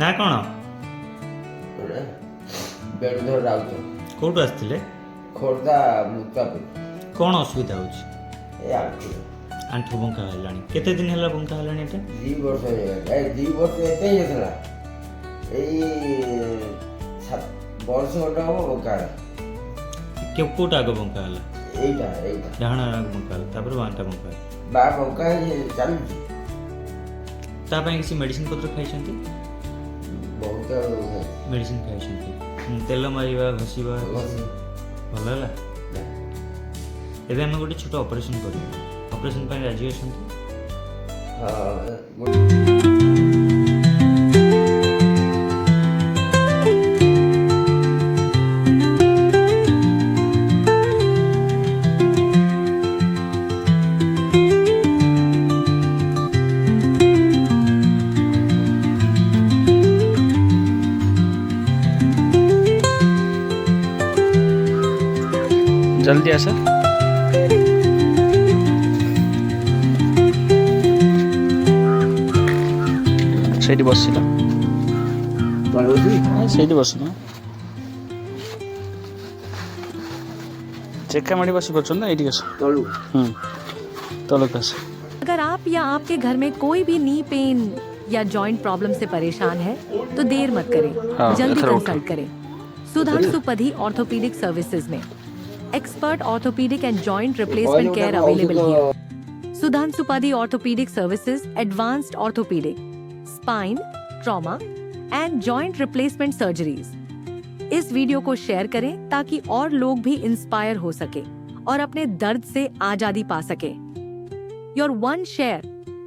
ନା କ'ଣ ବେଣୁଧର ରାଉତ କେଉଁଠୁ ଆସିଥିଲେ? ଖୋର୍ଦ୍ଧା ମୁକ୍ତାପୁର। କ'ଣ ଅସୁବିଧା ହେଉଛି? ଏ ଆଣ୍ଠୁ ଆଣ୍ଠୁ ବଙ୍କା ହେଲାଣି। କେତେ ଦିନ ହେଲା ବଙ୍କା ହେଲାଣି ଏଟା? 2 ବର୍ଷ ହେଇଗଲା। ଏ 2 ବର୍ଷ ଏତେ ହେଇଥିଲା, ଏଇ 7 ବର୍ଷ ଖଣ୍ଡେ ହବ ବଙ୍କା ହେଲା। କେଉଁଟା ଆଗ ବଙ୍କା ହେଲା? ଏଇଟା ଡାହାଣ ଆଗ ବଙ୍କା ହେଲା, ତାପରେ ବାଁଟା ବଙ୍କା ହେଲା। ବା ବଙ୍କା ହେଇ ଚାଲୁଛି। ତା ପାଇଁ କିଛି ମେଡ଼ିସିନ ପତ୍ର ଖାଇଛନ୍ତି? ବହୁତ ମେଡ଼ିସିନ ଖାଇଛନ୍ତି। ତେଲ ମାରିବା, ଘଷିବା ଭଲ ହେଲା। ଏବେ ଆମେ ଗୋଟେ ଛୋଟ ଅପରେସନ୍ କରିବୁ। ଅପରେସନ୍ ପାଇଁ ରାଜି ଅଛନ୍ତି? जल्दी आस ସେଇଠି ବସିଲା ସେଇଠି ବସୁନ ଚେକା ମାଡ଼ି ବସି ପାରୁଛ ନା ଏଇଠି ଆସ ତଳକୁ ଆସ। अगर आप या आपके घर में कोई भी नी पेन या जॉइंट प्रॉब्लम से परेशान है तो देर मत करें, जल्दी कंसल्ट करें। सुधांशु पधी ऑर्थोपीडिक सर्विसेज में expert orthopaedic and joint replacement care available here. Sudhanshu Padhi orthopaedic services advanced orthopaedic, spine, trauma and joint replacement surgeries. इस वीडियो को शेयर करें ताकि और लोग भी इंस्पायर हो सके और अपने दर्द से आजादी पा सके। Your one share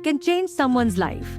can change someone's life.